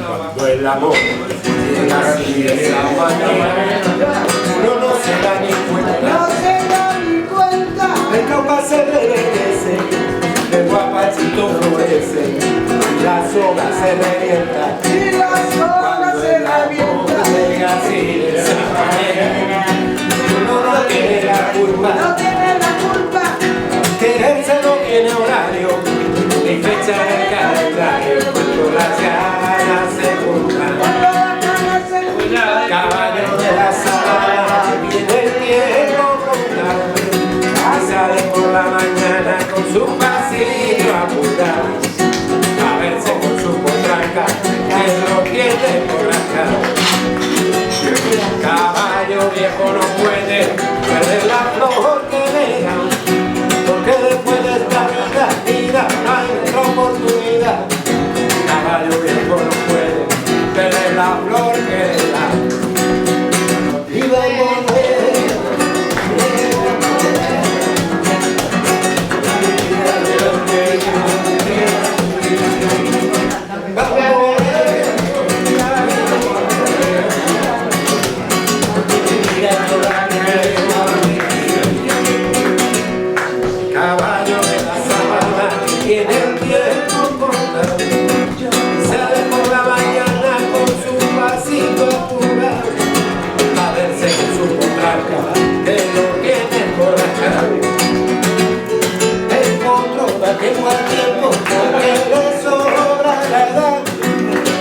Cuando el amor llega así de esa manera, uno no se da ni cuenta. El cauca se regrese, el guapachito florece, y la soga se revienta. Cuando el amor llega así de esa manera, uno no tiene la culpa. Quererse no tiene horario, ni fecha de calendario. Cuando las ganas se juntan, caballo de la sabana, viene el tiempo frontal, y sale por la mañana con su pasito a apuntar, a verse con su potranca, que lo tiene borracha. Caballo viejo no puede perder la flor que le dan, porque después de esta vida no hay otra oportunidad. Caballo viejo no puede perder la flor que le da. Y va a volver. Caballo de la sabana tiene el tiempo cortado, sale por la mañana con su pasito apurado, a verse con su potranca, que lo tiene por la cara. El potro da tiempo al tiempo porque le sobra la edad.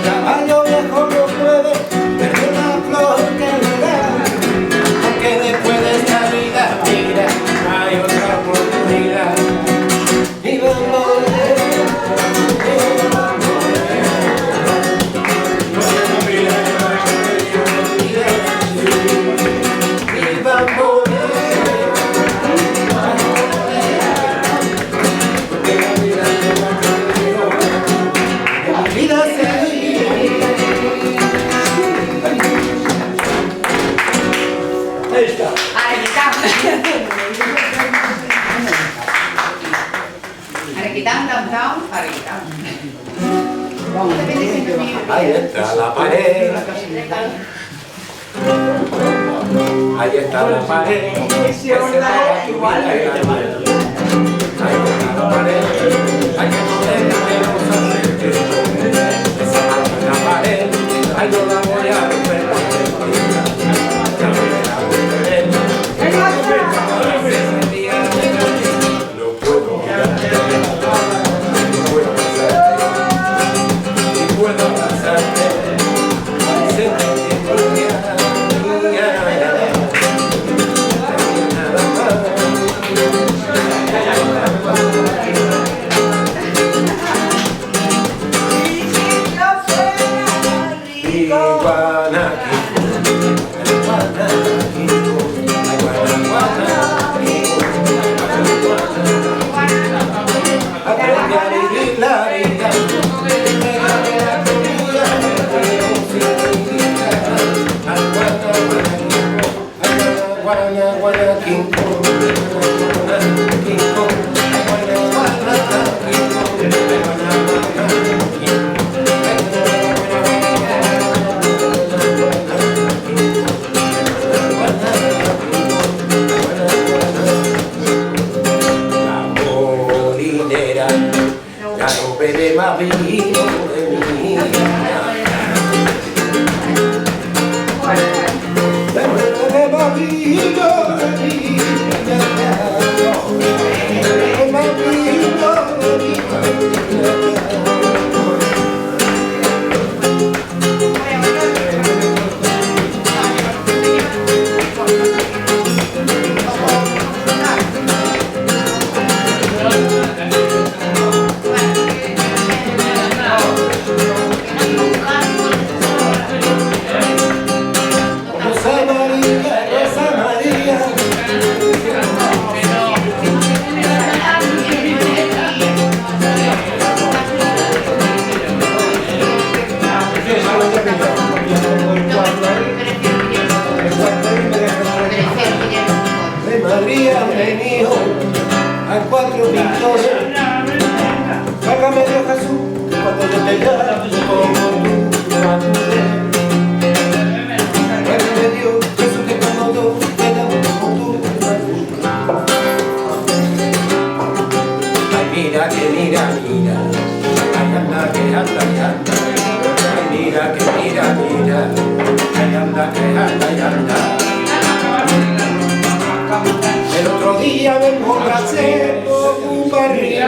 Caballo viejo no puede perder la flor que le da, porque después de esta vida, mira, hay otra oportunidad. Y va a volver. Y va a volver. La vida seguir. Ahí está. Ahí está la pared. Ahí está la pared. Ahí está la pared. Hay que poner la pared. Ahí no la voy a romper. No puedo mirarte, no puedo besarte, ni puedo abrazarte, sentirte mía. Aprende a vivir la vida,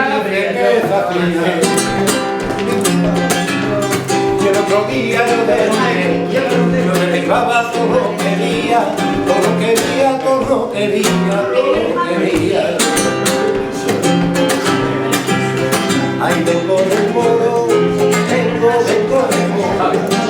libre que fascina. Y el otro día yo me derribaba todo lo que quería, todo lo que quería, todo lo que quería, todo lo que quería. Ahí vengo del moro, vengo del moro,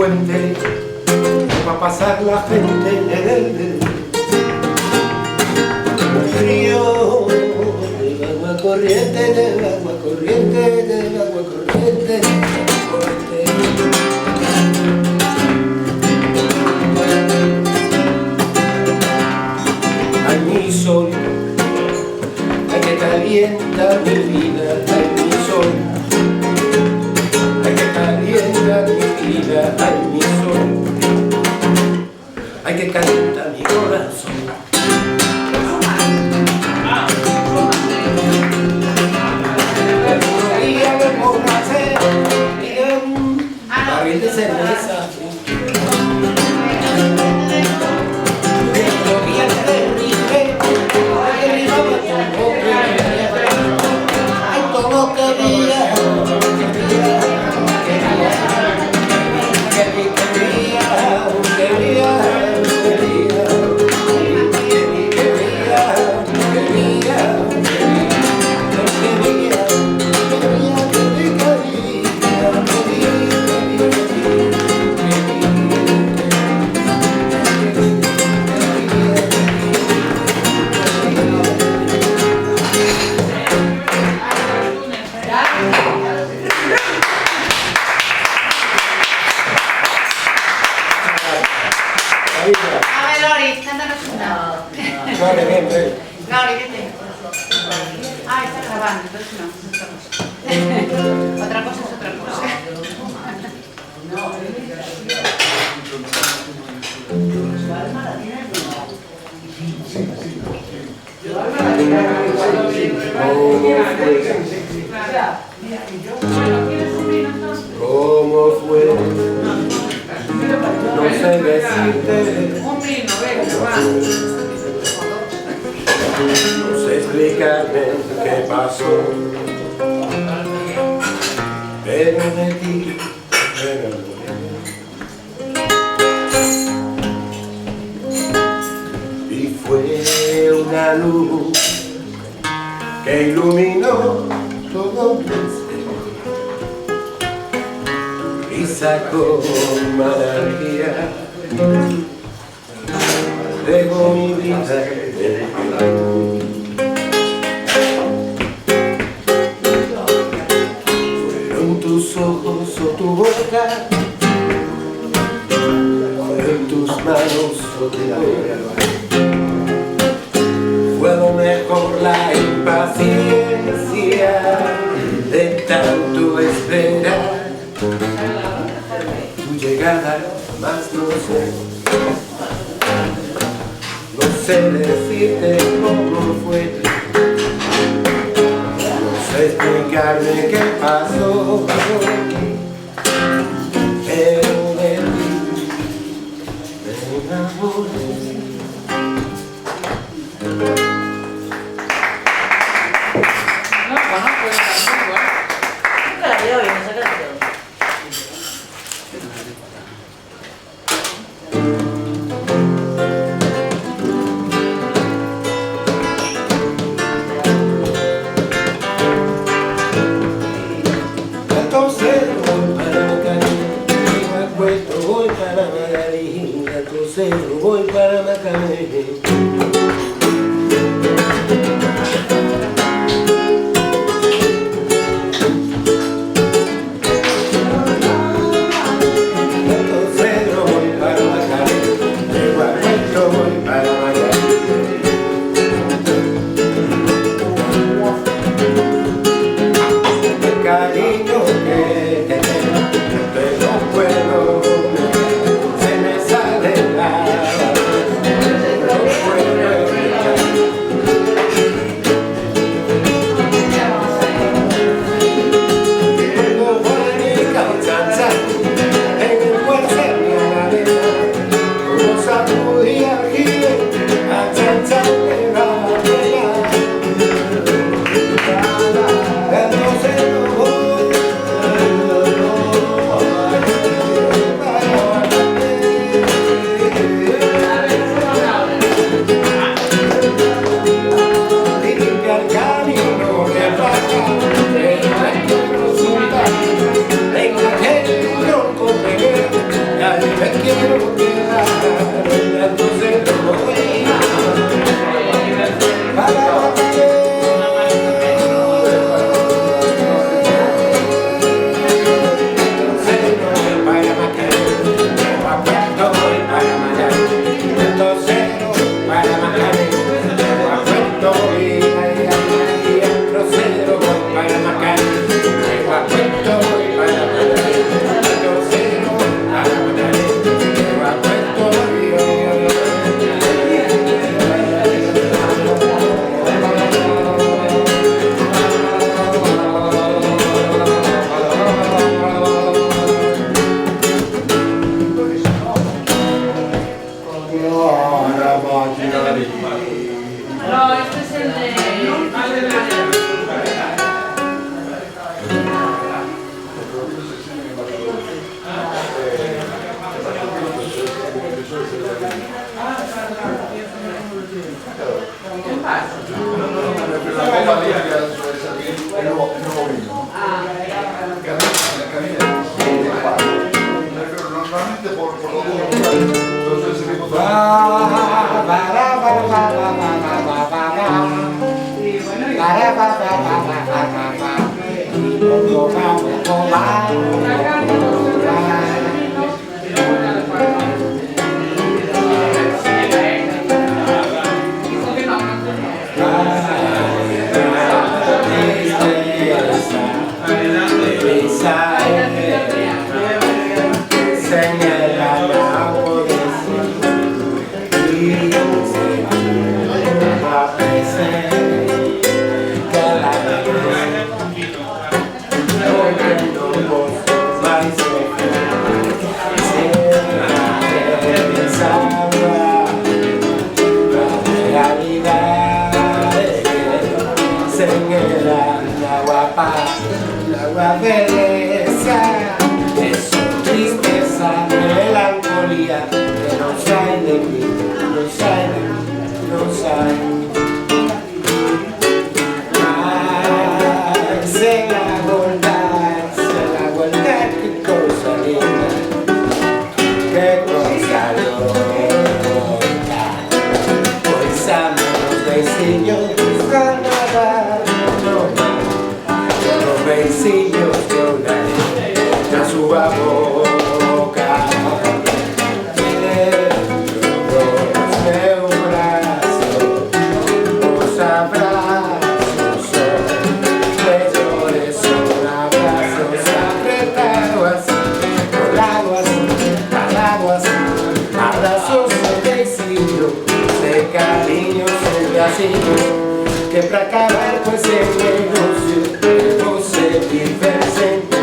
puente va a pasar la gente en el río del agua corriente, del agua corriente, del agua corriente, del agua corriente. Ay, mi sol, ay, que calienta mi vida, ay, mi sol, ay, que calienta mi vida, ay, mi sol, ay, que calienta mi corazón. Barril de cerveza, como quería, a ver, Lori, cántanos una. Vale, ven, ven. Lori, vete. Ah, está grabando, entonces no, es otra cosa. Otra cosa es otra cosa. ¿Cómo fue? No sé decirte. Un vino, venga, va. No sé explicarme qué pasó, pero de ti me enamoré. Y fue una luz que iluminó todo mi ser y sacó maravilla de mi vida. Fueron tus ojos o tu boca, fueron tus manos o tu boca. Fue a lo mejor la impaciencia de tanto esperar tu llegada, más no sé. No sé decirte cómo fue, no sé explicarme qué pasó, pero de ti me enamoré. No conozco esa tampoco, ¿eh? Nunca la veo y me saca de todo. Entonces voy para Macané, me acuesto, voy para Magalí, entonces voy para Macané. Cariño que Normalmente por todo entonces se la belleza es su tristeza, melancolía, que no sale de mí, no sale de mí, no sale. Ay, se la vuelta, qué cosa linda, qué cosa loca. Pues amo los besillos, los besillos lloran a su boca. De un brazo, los abrazos son flores, son abrazos apretados así, abrazos de besillo, de cariño, son vacíos, que para acabar pues el negocio debo seguir presente.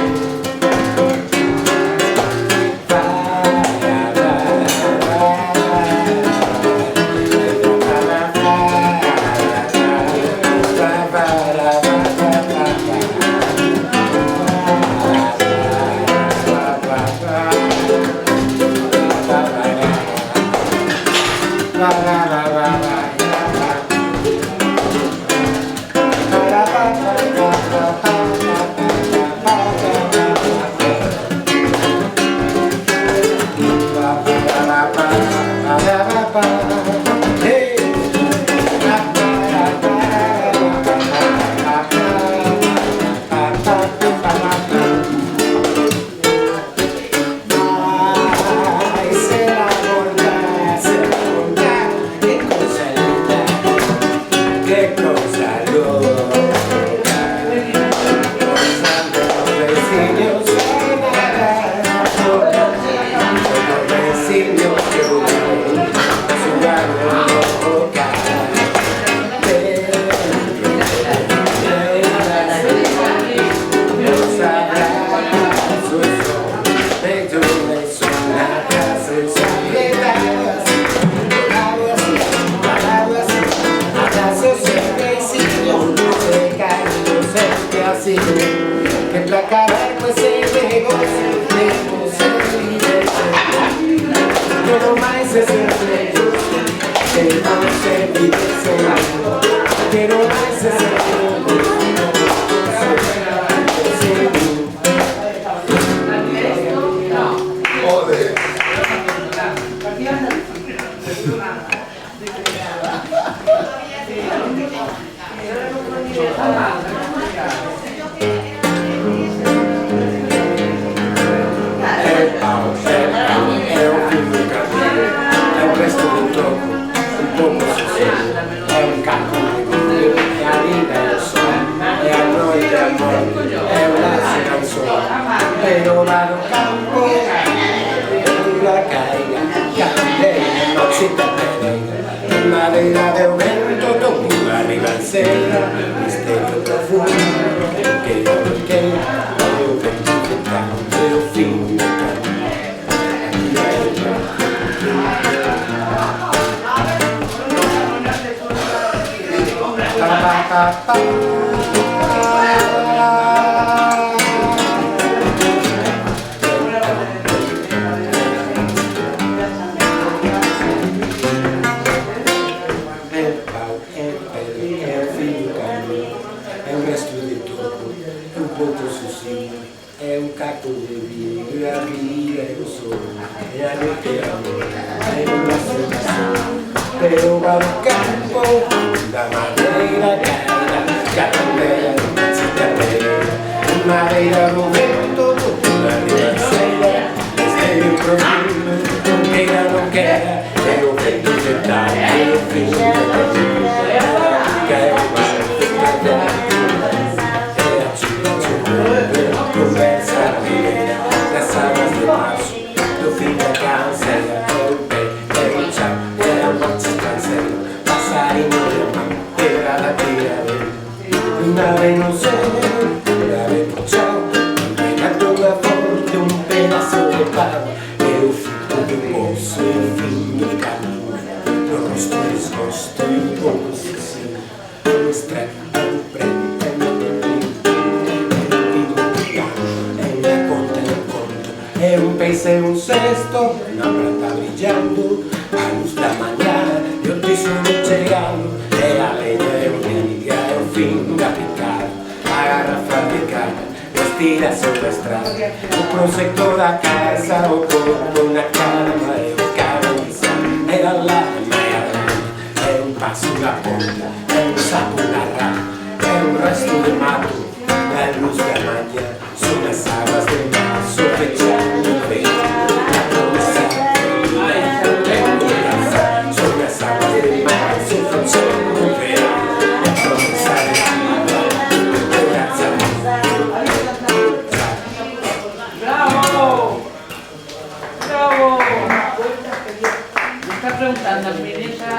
Que para acabar pues el negocio debo seguir presente. Todo más es el negocio que no se vive solo. Pero más es el pero vado campo la caiga candela nochita pereira madera de aumento tomo arriba al cera misterio profundo que yo veo fin pa pa pa vive a vida eu sou, e a noite é amor, é uma sensação. Pero va al campo, la madeira caída, calandela, cittadella, madeira no vento, la ribanceira, esteio profundo, non queira, non queira, e o vento gettare, e o fino de que é o mar e a chuva, conversa a ribeira, das águas de março, do fim da canseira, e o pé, e o chão, e a morte canseira, passarinho de mar, tira da tira una vez no sé, una vez no chao, pegando una flor de un pedazo de pan, eu fico de un pozo e o fim do caminho, no rosto desgosto e um pouco esquecido, no estranho, no prêmio, en la conta, no conto, é um peixe, é um cesto, na prata brillando, a luz da manhã, e o tesouro chegando, é a leña, é o liga, é o fim da picada, a garrafa de cara, estira sobre a estrada, o proxecto da casa, o corpo na cama, é o carro de sal, é a lama, é um passo na ponta, é um sapo na rama, é um resto de mato, a luz da manhã, são as águas de março, fechando o vento, a promessa são as águas de março, fechando o verão, a promessa de coração. ¡Bravo! ¡Bravo! Me está preguntando, Mirella.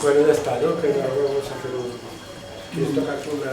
Bueno, ya está, ¿no? Que ahora vamos a hacer un... ¿Quieres tocar con la...